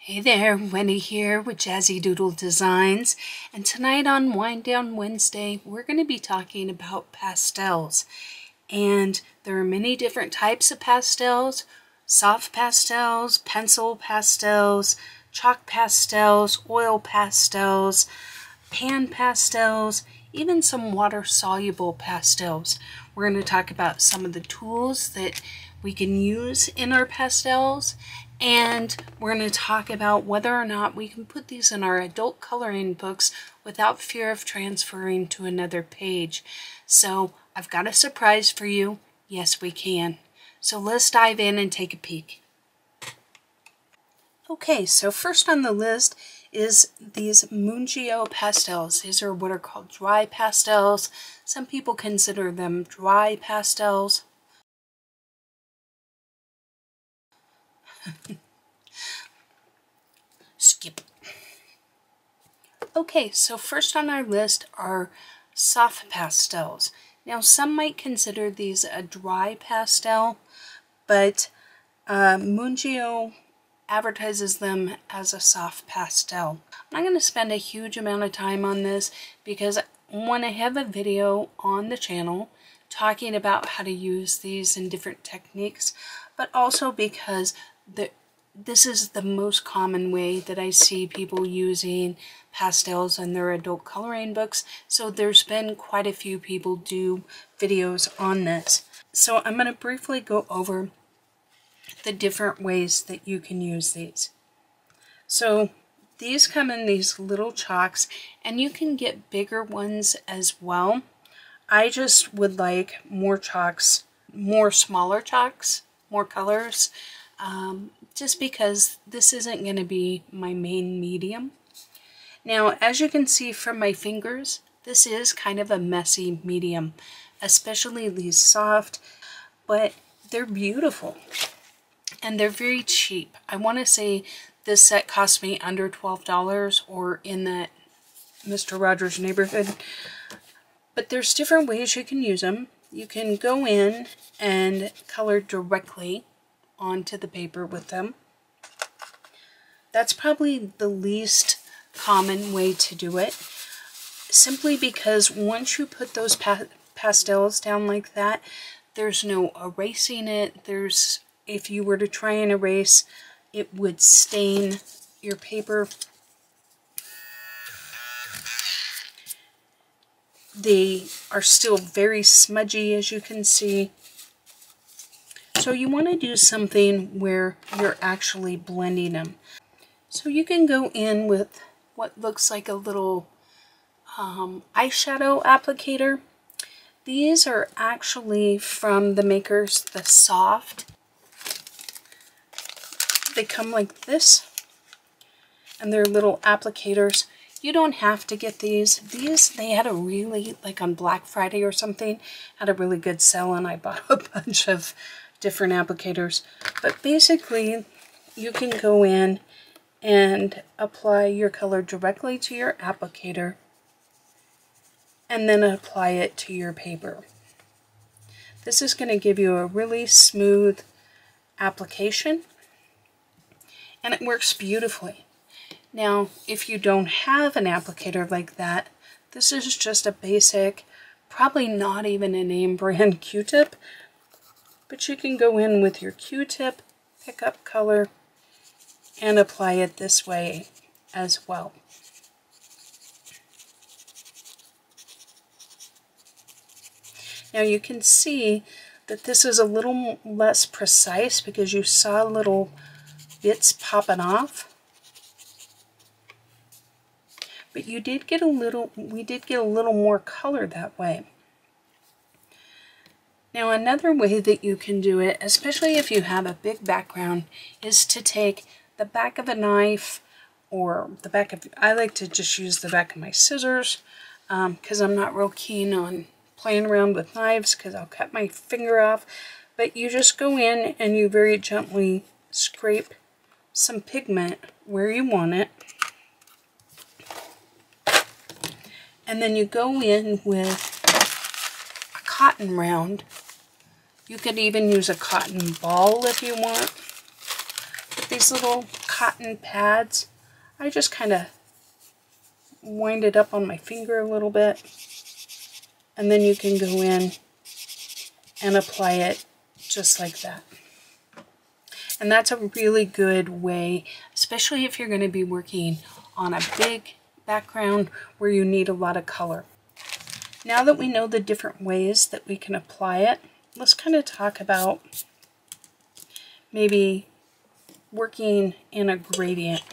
Hey there, Wendy here with Jazzy Doodle Designs, and tonight on Wind Down Wednesday we're going to be talking about pastels. And there are many different types of pastels: soft pastels, pencil pastels, chalk pastels, oil pastels, pan pastels, even some water-soluble pastels. We're going to talk about some of the tools that we can use in our pastels, and we're going to talk about whether or not we can put these in our adult coloring books without fear of transferring to another page. So I've got a surprise for you. Yes, we can. So let's dive in and take a peek. Okay, so first on the list is these Mungio pastels. These are what are called dry pastels. Some people consider them dry pastels. Skip. Okay, so first on our list are soft pastels. Now some might consider these a dry pastel, but Mungio advertises them as a soft pastel. I'm not going to spend a huge amount of time on this because I have a video on the channel talking about how to use these in different techniques, but also because this is the most common way that I see people using pastels in their adult coloring books. So there's been quite a few people do videos on this. So I'm going to briefly go over the different ways that you can use these. So these come in these little chalks, and you can get bigger ones as well. I just would like more chalks, more smaller chalks, more colors, just because this isn't going to be my main medium. Now, as you can see from my fingers, this is kind of a messy medium, especially these soft, but they're beautiful and they're very cheap. I want to say this set cost me under $12 or in that Mr. Rogers neighborhood. But there's different ways you can use them. You can go in and color directly onto the paper with them. That's probably the least common way to do it, simply because once you put those pastels down like that, there's no erasing it. If you were to try and erase, it would stain your paper. They are still very smudgy, as you can see. So you want to do something where you're actually blending them. So you can go in with what looks like a little eyeshadow applicator. These are actually from the makers, the Soft. They come like this, and they're little applicators. You don't have to get these. They had a really, like on Black Friday or something, had a really good sale, and I bought a bunch of different applicators. But basically, you can go in and apply your color directly to your applicator and then apply it to your paper. This is going to give you a really smooth application, and it works beautifully. Now, if you don't have an applicator like that, this is just a basic, probably not even a name brand Q-tip, but you can go in with your Q-tip, pick up color, and apply it this way as well. Now you can see that this is a little less precise because you saw little bits popping off. But we did get a little more color that way. Now another way that you can do it, especially if you have a big background, is to take the back of a knife or the back of, I like to just use the back of my scissors because I'm not real keen on playing around with knives because I'll cut my finger off. But you just go in and you very gently scrape some pigment where you want it. And then you go in with a cotton round. You could even use a cotton ball if you want. But these little cotton pads, I just kind of wind it up on my finger a little bit, and then you can go in and apply it just like that. And that's a really good way, especially if you're going to be working on a big background where you need a lot of color. Now that we know the different ways that we can apply it, let's kind of talk about maybe working in a gradient.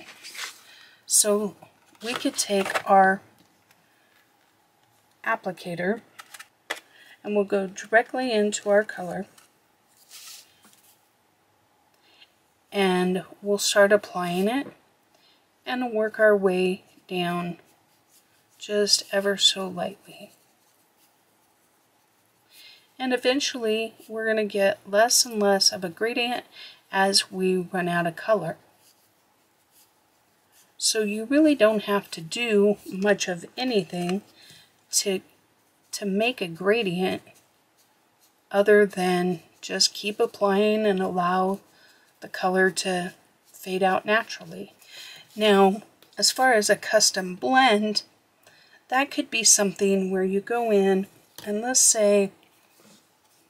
So we could take our applicator and we'll go directly into our color and we'll start applying it and work our way down just ever so lightly. And eventually we're going to get less and less of a gradient as we run out of color. So you really don't have to do much of anything to make a gradient other than just keep applying and allow the color to fade out naturally. Now, as far as a custom blend, that could be something where you go in and let's say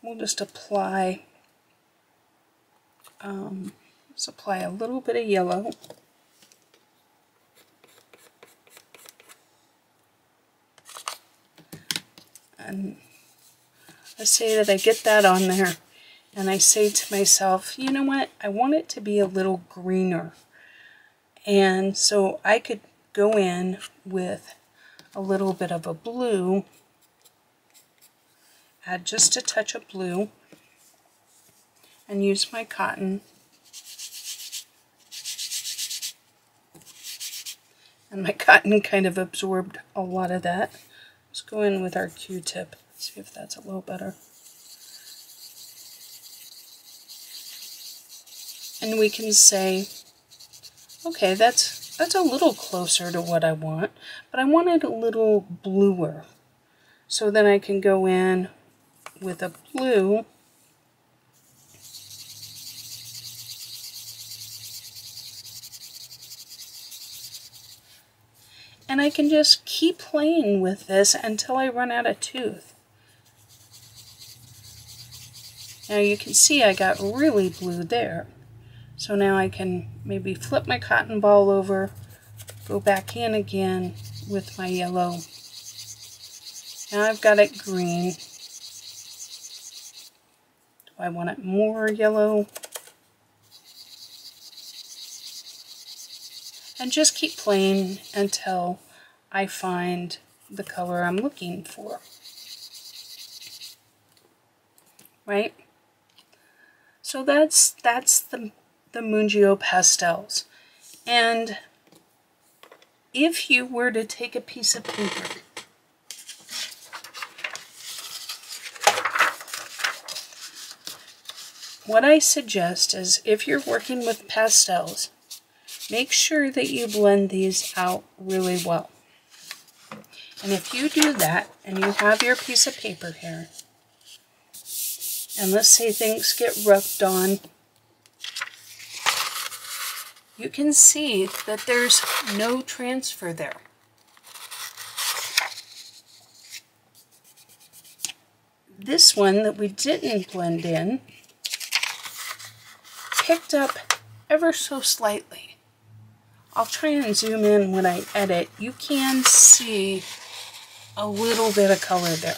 we'll just apply a little bit of yellow. And I say that I get that on there and I say to myself, you know what, I want it to be a little greener. And so I could go in with a little bit of a blue, add just a touch of blue, and use my cotton. And my cotton kind of absorbed a lot of that. Let's go in with our Q-tip, see if that's a little better. And we can say, okay, that's a little closer to what I want, but I want it a little bluer. So then I can go in with a blue and I can just keep playing with this until I run out of tooth. Now you can see I got really blue there. So now I can maybe flip my cotton ball over, go back in again with my yellow. Now I've got it green. Do I want it more yellow? And just keep playing until I find the color I'm looking for. Right? So that's the Mungio Pastels. And if you were to take a piece of paper what I suggest is if you're working with pastels, make sure that you blend these out really well. And if you do that and you have your piece of paper here, and let's say things get rubbed on, you can see that there's no transfer there. This one that we didn't blend in picked up ever so slightly. I'll try and zoom in when I edit. You can see a little bit of color there.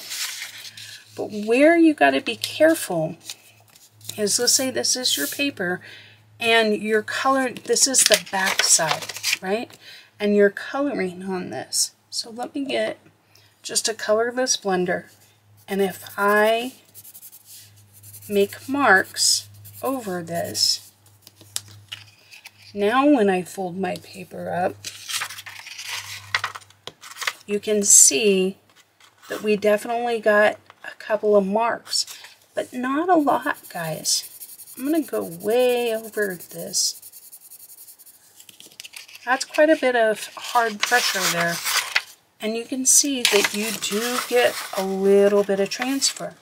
But where you got to be careful is, let's say this is your paper and your color, this is the back side, right? And you're coloring on this. So let me get just a colorless blender, and if I make marks over this, now when I fold my paper up, you can see that we definitely got a couple of marks, but not a lot, guys. I'm going to go way over this. That's quite a bit of hard pressure there. And you can see that you do get a little bit of transfer.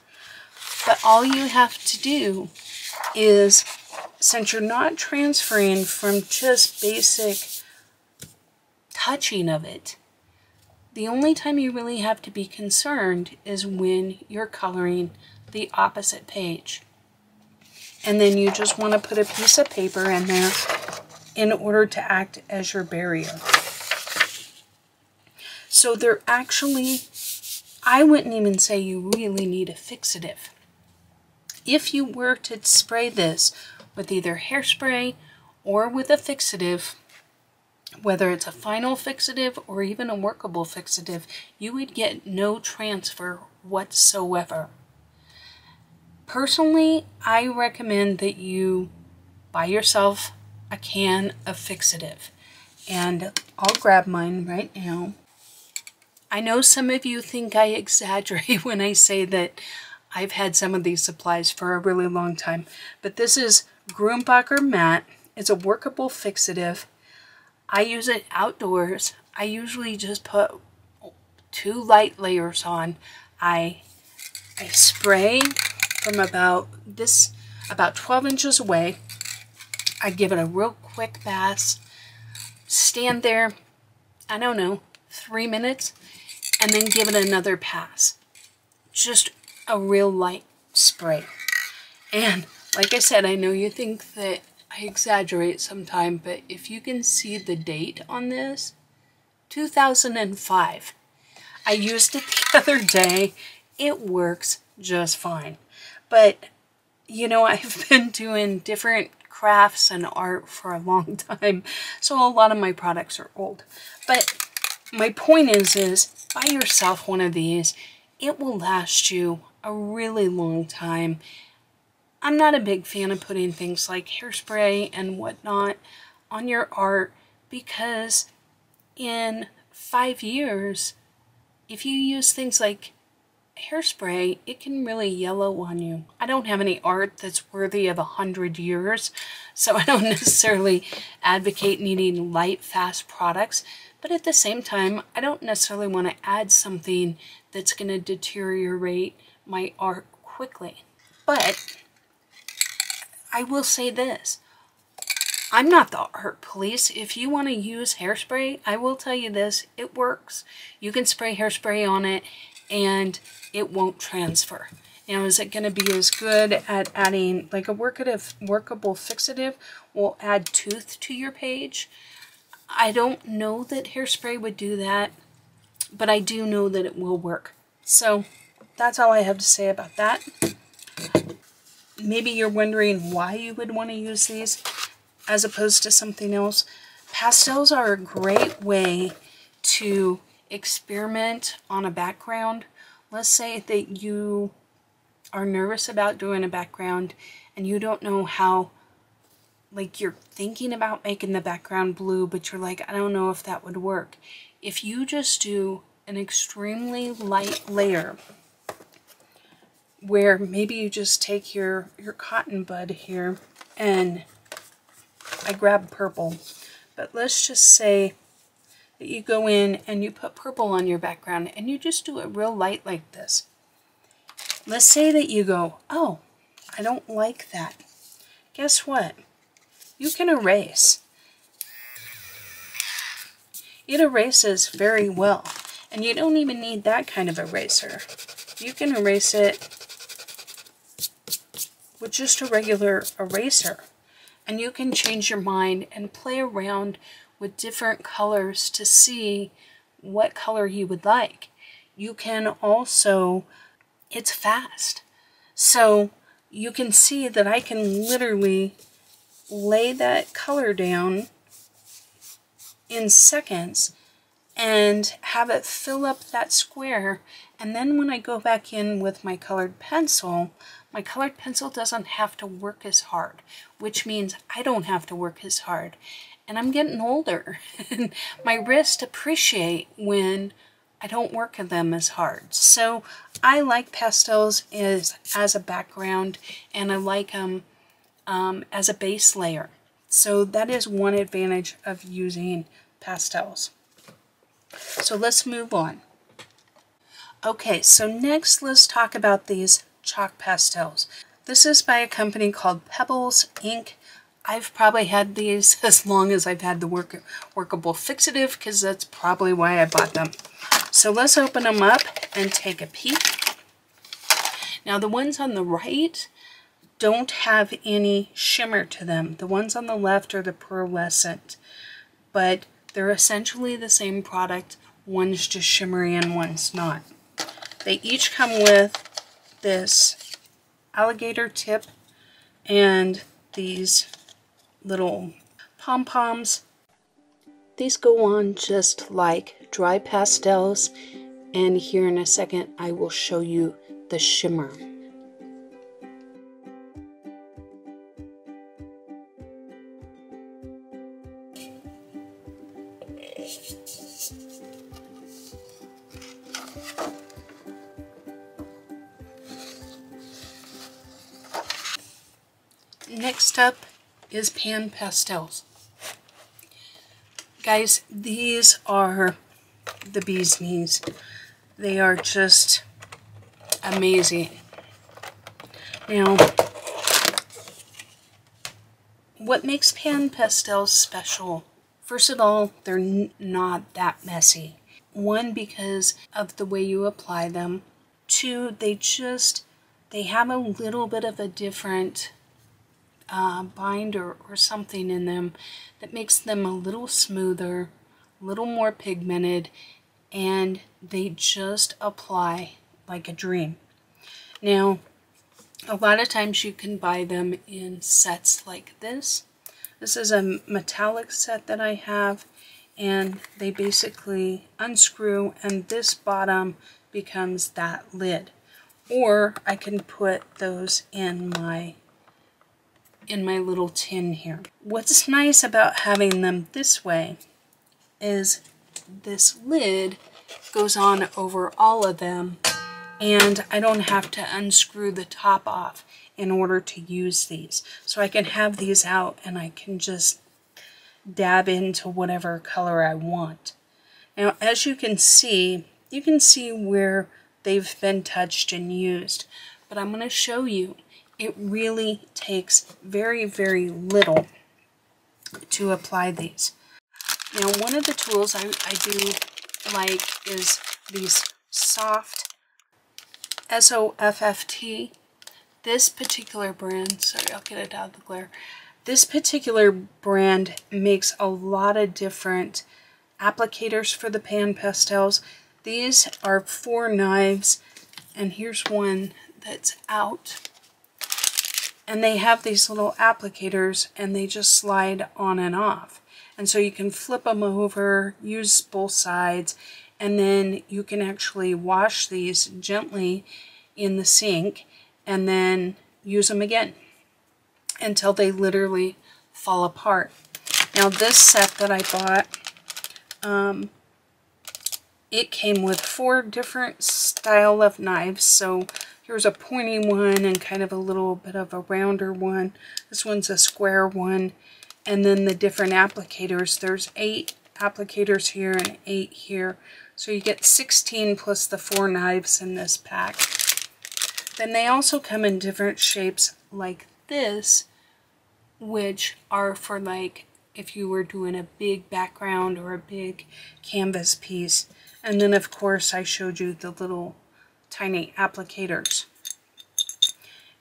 But all you have to do is since you're not transferring from just basic touching of it, the only time you really have to be concerned is when you're coloring the opposite page. And then you just want to put a piece of paper in there in order to act as your barrier. So they're actually, I wouldn't even say you really need a fixative. If you were to spray this with either hairspray or with a fixative, whether it's a final fixative or even a workable fixative, you would get no transfer whatsoever. Personally, I recommend that you buy yourself a can of fixative. And I'll grab mine right now. I know some of you think I exaggerate when I say that I've had some of these supplies for a really long time, but this is Grumbacher Matte. It's a workable fixative. I use it outdoors. I usually just put 2 light layers on. I spray from about 12 inches away. I give it a real quick pass, stand there, I don't know, 3 minutes, and then give it another pass. Just a real light spray. And like I said, I know you think that I exaggerate sometimes, but if you can see the date on this, 2005. I used it the other day. It works just fine. But, you know, I've been doing different crafts and art for a long time, so a lot of my products are old. But my point is buy yourself one of these. It will last you a really long time. I'm not a big fan of putting things like hairspray and whatnot on your art because in 5 years, if you use things like hairspray, it can really yellow on you. I don't have any art that's worthy of 100 years, so I don't necessarily advocate needing light, fast products, but at the same time, I don't necessarily want to add something that's going to deteriorate my art quickly. But I will say this, I'm not the art police. If you want to use hairspray, I will tell you this, it works. You can spray hairspray on it and it won't transfer. Now, is it going to be as good at adding, like a workable fixative will add tooth to your page? I don't know that hairspray would do that, but I do know that it will work. So that's all I have to say about that. Maybe you're wondering why you would want to use these as opposed to something else. Pastels are a great way to experiment on a background. Let's say that you are nervous about doing a background and you don't know how, like you're thinking about making the background blue, but you're like, I don't know if that would work. If you just do an extremely light layer, where maybe you just take your cotton bud here, and I grab purple, but let's just say that you go in and you put purple on your background and you just do it real light like this. Let's say that you go, oh, I don't like that. Guess what? You can erase. It erases very well, and you don't even need that kind of eraser. You can erase it with just a regular eraser, and you can change your mind and play around with different colors to see what color you would like. You can also, it's fast, so you can see that I can literally lay that color down in seconds and have it fill up that square, and then when I go back in with my colored pencil doesn't have to work as hard, which means I don't have to work as hard. And I'm getting older, and my wrists appreciate when I don't work at them as hard. So I like pastels as a background, and I like them as a base layer. So that is one advantage of using pastels. So let's move on. Okay, so next let's talk about these chalk pastels. This is by a company called Pebbles Ink. I've probably had these as long as I've had the workable fixative, because that's probably why I bought them. So let's open them up and take a peek. Now the ones on the right don't have any shimmer to them. The ones on the left are the pearlescent, but they're essentially the same product. One's just shimmery and one's not. They each come with this alligator tip and these little pom-poms. These go on just like dry pastels, and here in a second I will show you the shimmer. Next up is pan pastels. Guys, these are the bee's knees. They are just amazing. Now, what makes pan pastels special? First of all, they're not that messy. One, because of the way you apply them. Two, they have a little bit of a different binder or something in them that makes them a little smoother, a little more pigmented, and they just apply like a dream. Now, a lot of times you can buy them in sets like this. This is a metallic set that I have, and they basically unscrew and this bottom becomes that lid. Or I can put those in my little tin here. What's nice about having them this way is this lid goes on over all of them, and I don't have to unscrew the top off in order to use these. So I can have these out and I can just dab into whatever color I want. Now, as you can see where they've been touched and used, but I'm going to show you it really takes very, very little to apply these. Now, one of the tools I do like is these soft SOFFT. This particular brand, sorry, I'll get it out of the glare. This particular brand makes a lot of different applicators for the pan pastels. These are 4 knives, and here's one that's out. And they have these little applicators, and they just slide on and off. And so you can flip them over, use both sides, and then you can actually wash these gently in the sink and then use them again until they literally fall apart. Now, this set that I bought, it came with 4 different style of knives. So here's a pointy one and kind of a little bit of a rounder one. This one's a square one. And then the different applicators. There's 8 applicators here and 8 here. So you get 16 plus the 4 knives in this pack. Then they also come in different shapes like this, which are for like if you were doing a big background or a big canvas piece. And then of course I showed you the little tiny applicators.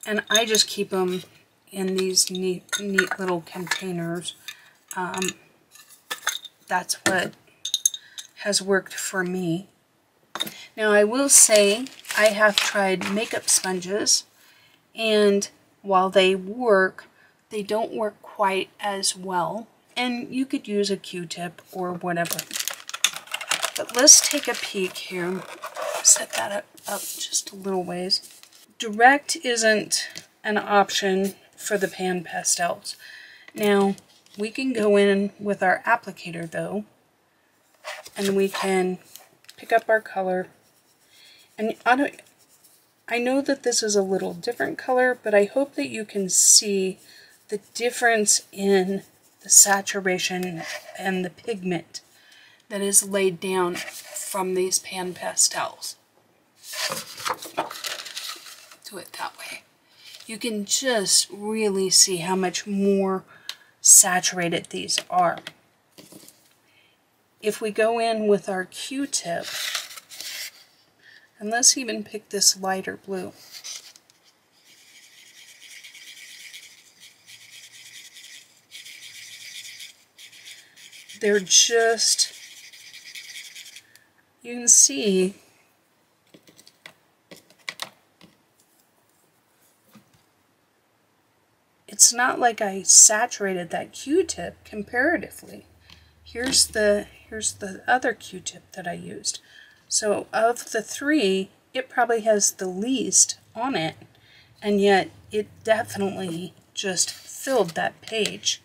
And I just keep them in these neat little containers. That's what has worked for me. Now, I will say I have tried makeup sponges, and while they work, they don't work quite as well. And you could use a Q-tip or whatever. But let's take a peek here. Set that up just a little ways. Direct isn't an option for the pan pastels. Now, we can go in with our applicator though, and we can pick up our color. And I know that this is a little different color, but I hope that you can see the difference in the saturation and the pigment that is laid down from these pan pastels. Do it that way. You can just really see how much more saturated these are. If we go in with our Q-tip, and let's even pick this lighter blue. They're just, you can see it's not like I saturated that Q-tip comparatively. Here's the other Q-tip that I used. So of the three, it probably has the least on it, and yet it definitely just filled that page.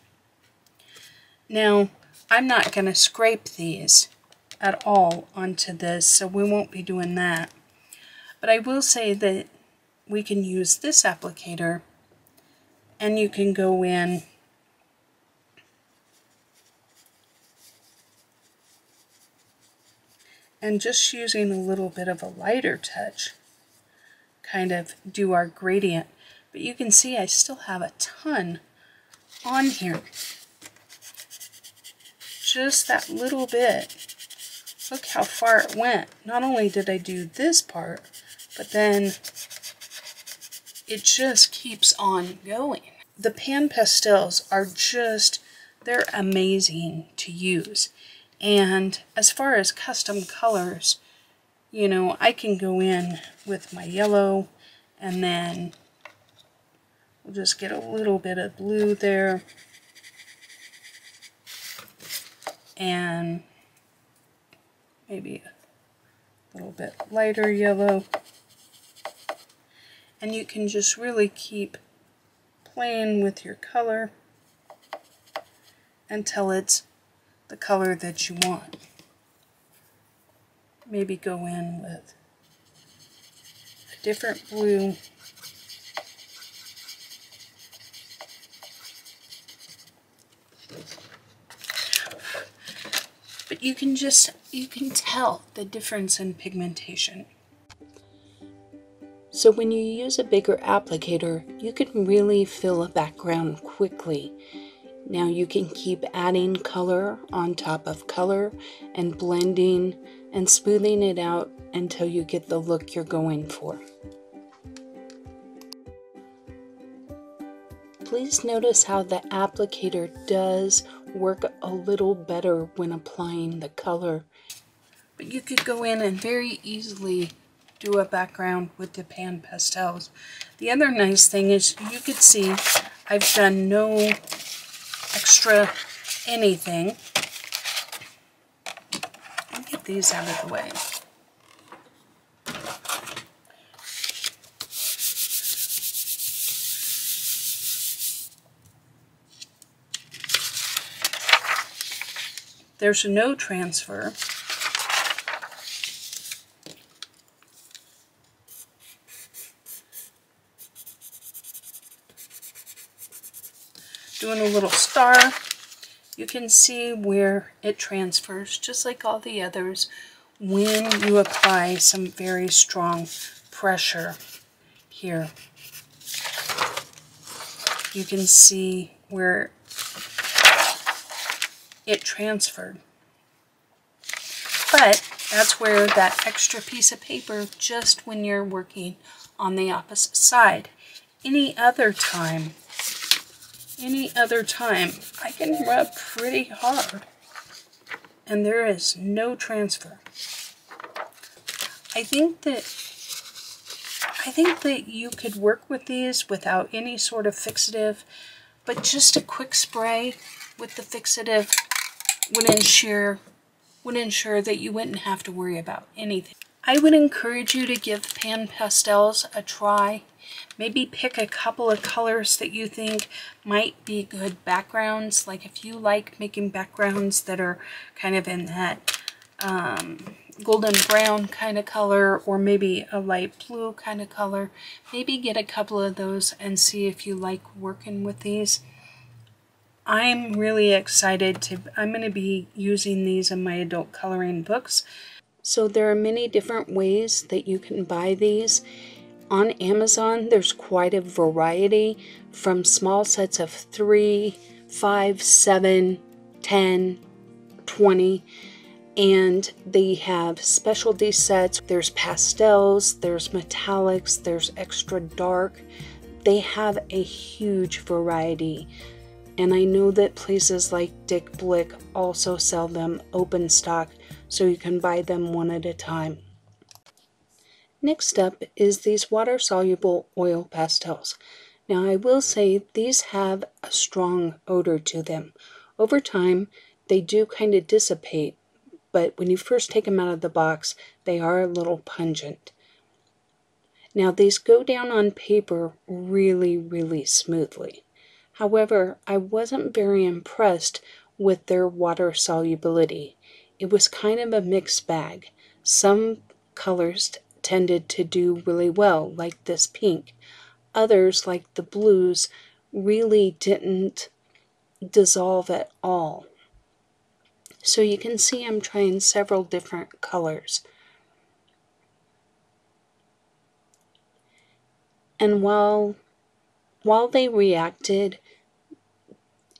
Now, I'm not going to scrape these at all onto this, so we won't be doing that. But I will say that we can use this applicator, and you can go in and just using a little bit of a lighter touch, kind of do our gradient. But you can see I still have a ton on here. Just that little bit. Look how far it went. Not only did I do this part, but then it just keeps on going. The pan pastels are just, they're amazing to use. And as far as custom colors, you know, I can go in with my yellow, and then we'll just get a little bit of blue there. And maybe a little bit lighter yellow. And you can just really keep playing with your color until it's the color that you want. Maybe go in with a different blue. But you can tell the difference in pigmentation. So when you use a bigger applicator, you can really fill a background quickly. Now you can keep adding color on top of color and blending and smoothing it out until you get the look you're going for. Please notice how the applicator does work a little better when applying the color. But you could go in and very easily do a background with the pan pastels. The other nice thing is you could see I've done no extra anything. I'll get these out of the way. There's no transfer. Doing a little star, you can see where it transfers, just like all the others, when you apply some very strong pressure here. You can see where it transferred. But that's where that extra piece of paper, just when you're working on the opposite side. Any other time, I can rub pretty hard and there is no transfer. I think that you could work with these without any sort of fixative, but just a quick spray with the fixative would ensure that you wouldn't have to worry about anything. I would encourage you to give pan pastels a try. Maybe pick a couple of colors that you think might be good backgrounds. Like if you like making backgrounds that are kind of in that golden brown kind of color, or maybe a light blue kind of color, maybe get a couple of those and see if you like working with these. I'm really excited I'm going to be using these in my adult coloring books. So there are many different ways that you can buy these. On Amazon, there's quite a variety, from small sets of 3 5, 7, 10, 20, and they have specialty sets. There's pastels, there's metallics, there's extra dark. They have a huge variety, and I know that places like Dick Blick also sell them open stock, so you can buy them one at a time. Next up is these water-soluble oil pastels. Now I will say these have a strong odor to them. Over time, they do kind of dissipate, but when you first take them out of the box, they are a little pungent. Now these go down on paper really smoothly. However, I wasn't very impressed with their water solubility. It was kind of a mixed bag. Some colors tended to do really well, like this pink. Others, like the blues, really didn't dissolve at all. So you can see I'm trying several different colors. And while they reacted,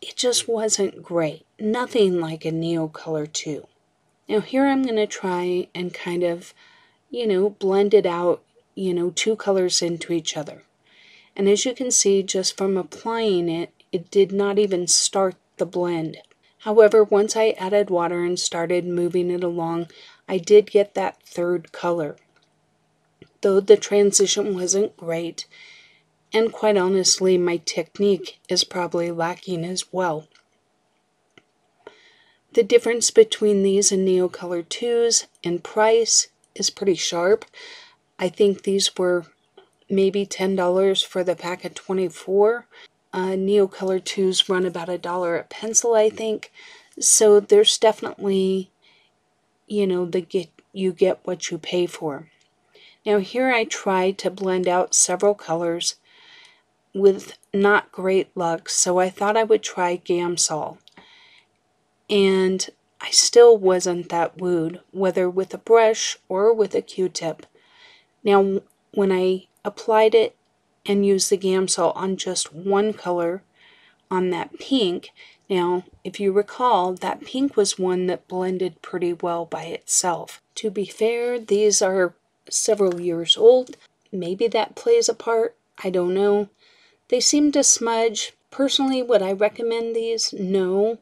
it just wasn't great. Nothing like a Neocolor 2. Now here I'm going to try and kind of, blend it out, two colors into each other. And as you can see, just from applying it, it did not even start the blend. However, once I added water and started moving it along, I did get that third color. Though the transition wasn't great, and quite honestly, my technique is probably lacking as well. The difference between these and Neocolor 2s in price is pretty sharp. I think these were maybe $10 for the pack of 24. Neocolor 2s run about $1 a pencil, I think. So there's definitely, you get what you pay for. Now here I tried to blend out several colors with not great luck, so I thought I would try Gamsol. And I still wasn't that wooed, whether with a brush or with a Q-tip. Now, when I applied it and used the Gamsol on just one color, on that pink, now, if you recall, that pink was one that blended pretty well by itself. To be fair, these are several years old. Maybe that plays a part. I don't know. They seem to smudge. Personally, would I recommend these? No.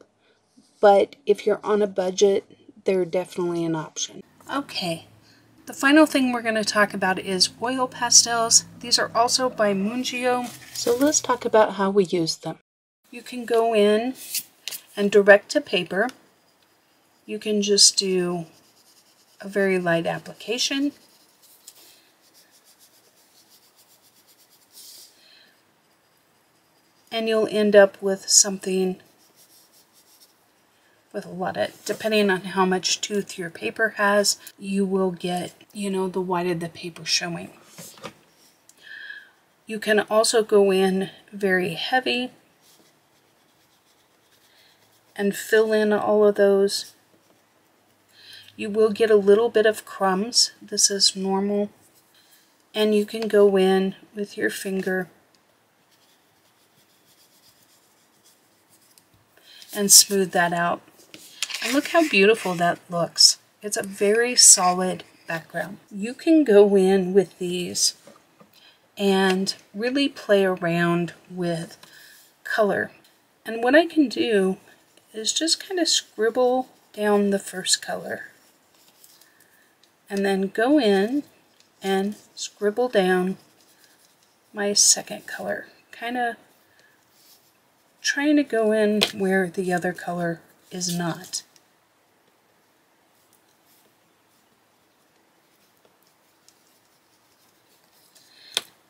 But if you're on a budget, they're definitely an option. Okay, the final thing we're going to talk about is oil pastels. These are also by Mungio. So let's talk about how we use them. You can go in and direct to paper. You can just do a very light application. And you'll end up with something with a lot of, depending on how much tooth your paper has, you will get, the white of the paper showing. You can also go in very heavy and fill in all of those. You will get a little bit of crumbs. This is normal. And you can go in with your finger and smooth that out. And look how beautiful that looks. It's a very solid background. You can go in with these and really play around with color. And what I can do is just kind of scribble down the first color. And then go in and scribble down my second color. Kind of trying to go in where the other color is not.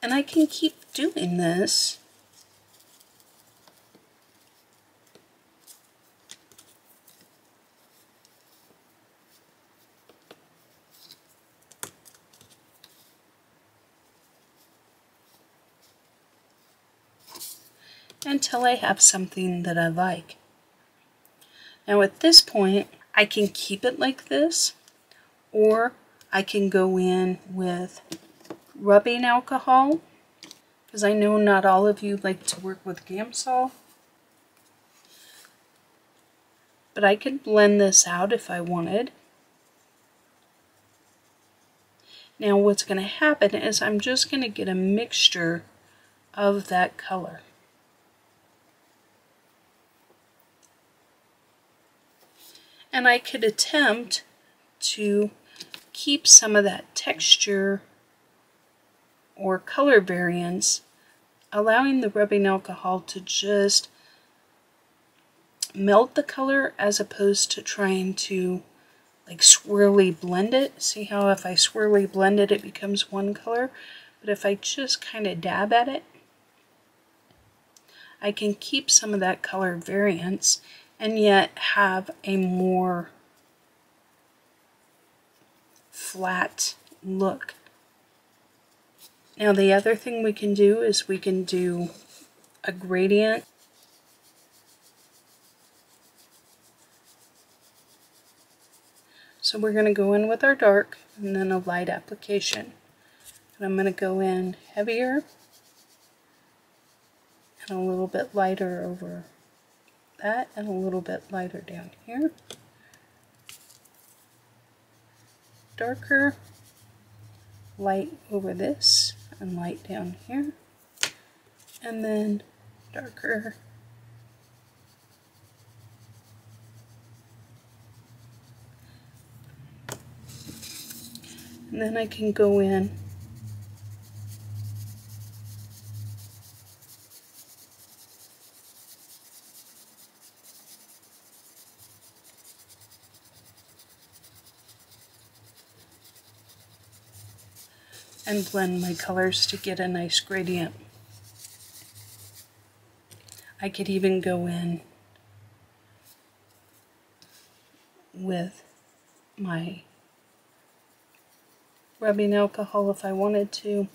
And I can keep doing this until I have something that I like. Now at this point, I can keep it like this, or I can go in with rubbing alcohol, because I know not all of you like to work with Gamsol. but I could blend this out if I wanted. Now what's going to happen is I'm just going to get a mixture of that color. And I could attempt to keep some of that texture or color variance, allowing the rubbing alcohol to just melt the color as opposed to trying to like swirly blend it. See how if I swirly blend it, it becomes one color? But if I just kind of dab at it, I can keep some of that color variance and yet have a more flat look. Now the other thing we can do is we can do a gradient. So we're going to go in with our dark and then a light application. And I'm going to go in heavier and a little bit lighter over that and a little bit lighter down here. Darker, light over this and light down here. And then darker. And then I can go in and blend my colors to get a nice gradient. I could even go in with my rubbing alcohol if I wanted to.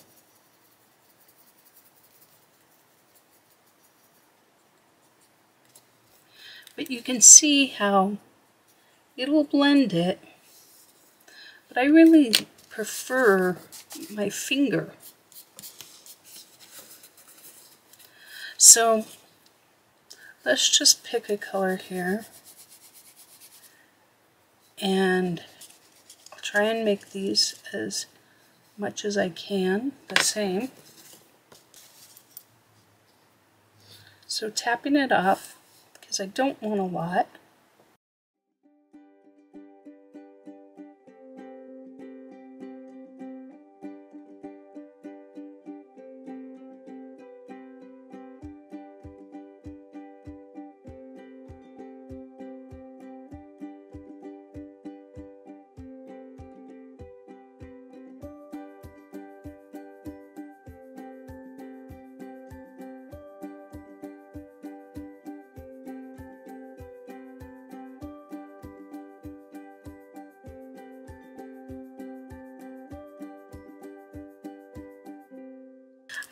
But you can see how it'll blend it, but I really prefer my finger. So let's just pick a color here, and I'll try and make these as much as I can the same. So tapping it off, because I don't want a lot.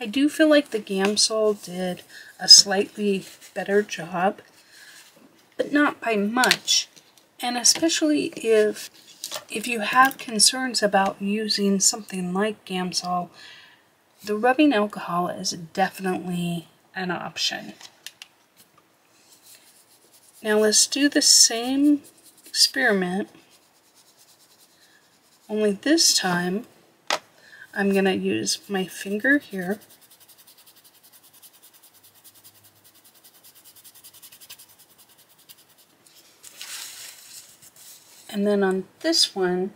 I do feel like the Gamsol did a slightly better job, but not by much. And especially if you have concerns about using something like Gamsol, the rubbing alcohol is definitely an option. Now let's do the same experiment, only this time I'm going to use my finger here and then on this one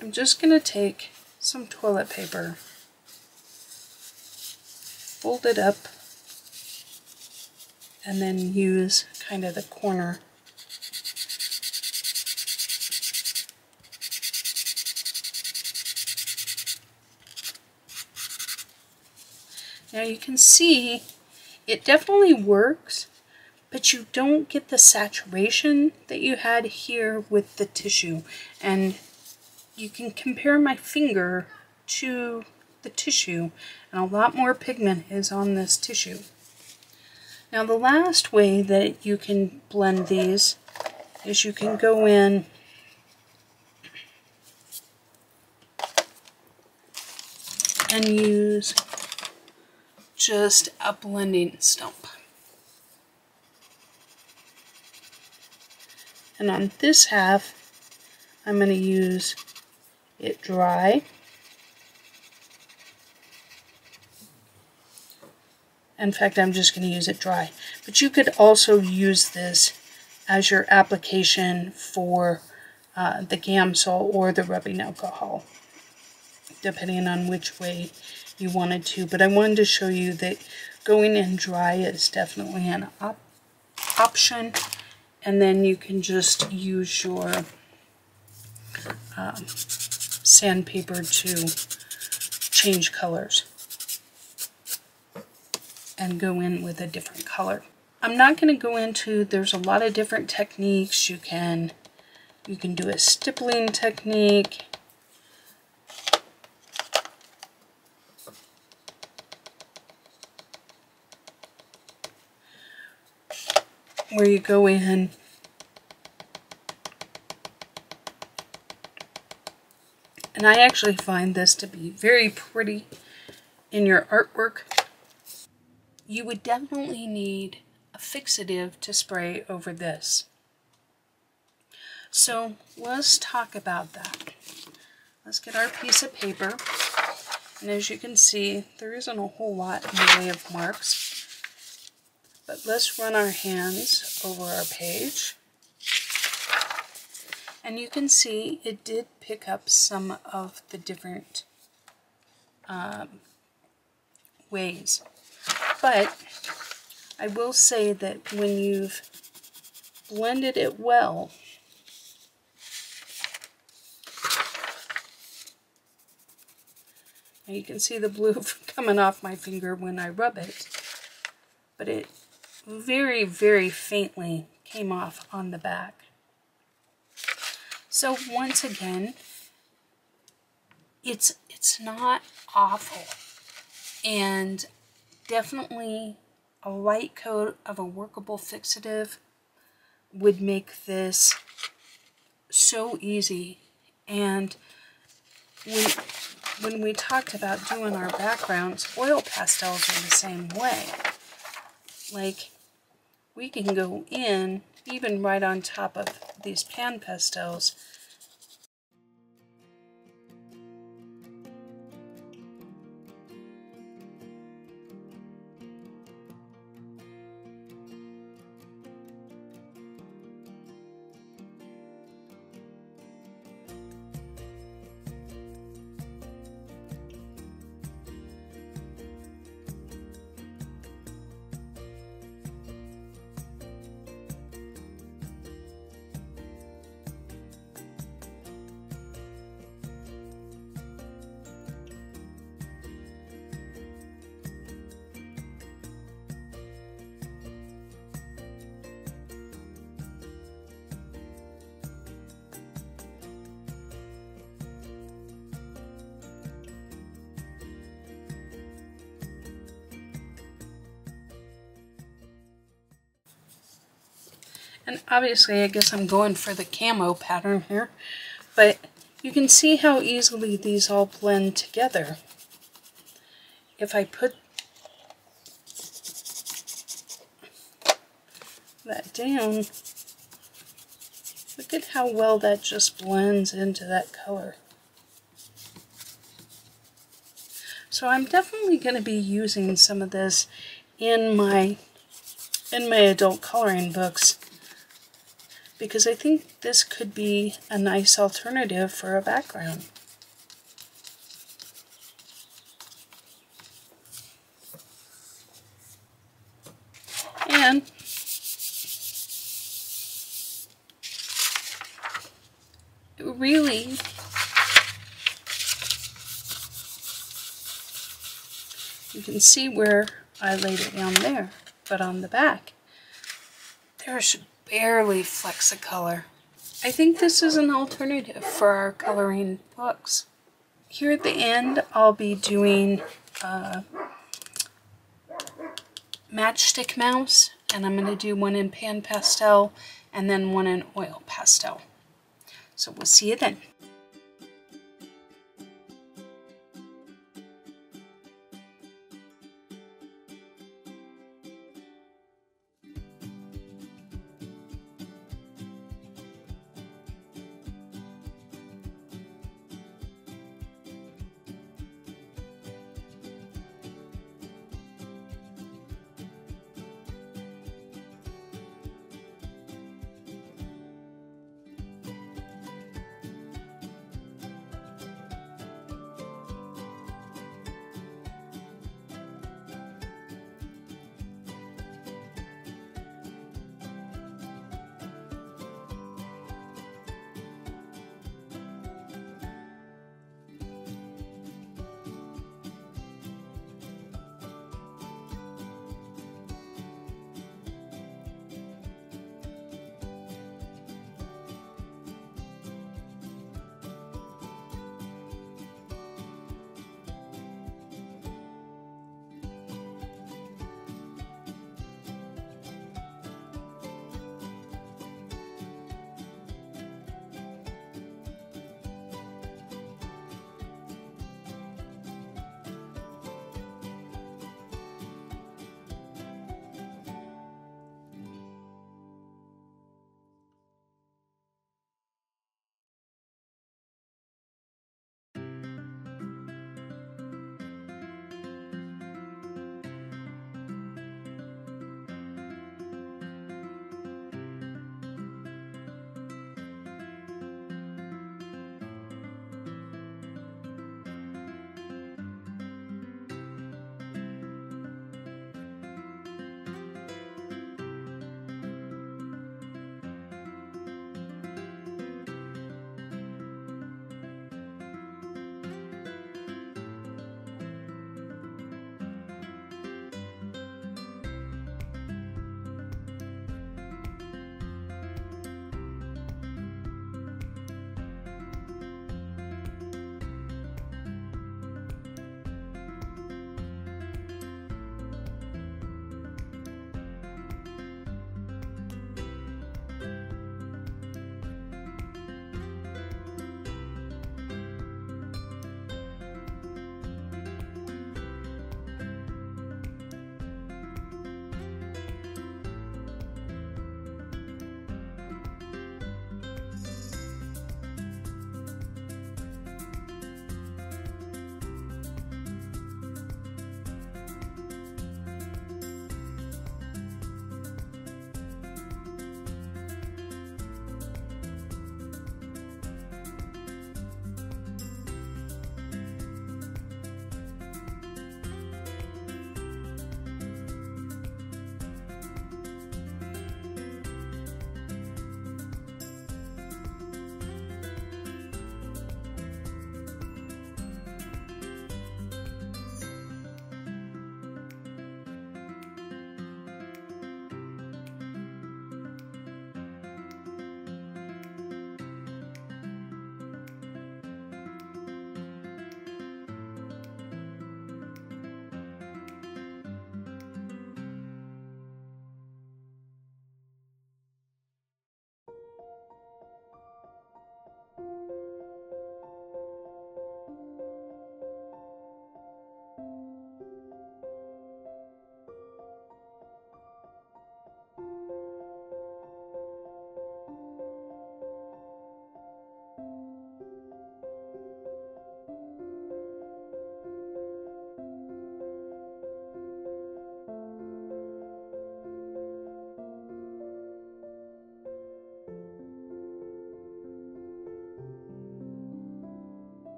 I'm just going to take some toilet paper, fold it up, and then use kind of the corner. Now you can see it definitely works, but you don't get the saturation that you had here with the tissue. And you can compare my finger to the tissue, and a lot more pigment is on this tissue. Now the last way that you can blend these is you can go in and use just a blending stump. And on this half, I'm going to use it dry. In fact, I'm just going to use it dry. But you could also use this as your application for the Gamsol or the rubbing alcohol, depending on which way you wanted to. But I wanted to show you that going in dry is definitely an option. And then you can just use your sandpaper to change colors and go in with a different color. I'm not going to go into, there's a lot of different techniques. You can do a stippling technique. Where you go in and I actually find this to be very pretty in your artwork. You would definitely need a fixative to spray over this. So let's talk about that. Let's get our piece of paper. And as you can see, there isn't a whole lot in the way of marks. But let's run our hands over our page. And you can see it did pick up some of the different ways. But I will say that when you've blended it well, and you can see the blue coming off my finger when I rub it, but it very, very faintly came off on the back. So once again, it's not awful, and definitely a light coat of a workable fixative would make this so easy. And when we talked about doing our backgrounds, oil pastels are the same way. Like, we can go in even right on top of these pan pastels. And obviously, I guess I'm going for the camo pattern here, but you can see how easily these all blend together. If I put that down, look at how well that just blends into that color. So I'm definitely going to be using some of this in my adult coloring books, because I think this could be a nice alternative for a background. And really, you can see where I laid it down there, but on the back, there's barely flecks of color. I think this is an alternative for our coloring books. Here at the end, I'll be doing matchstick mouse, and I'm going to do one in pan pastel and then one in oil pastel. So we'll see you then.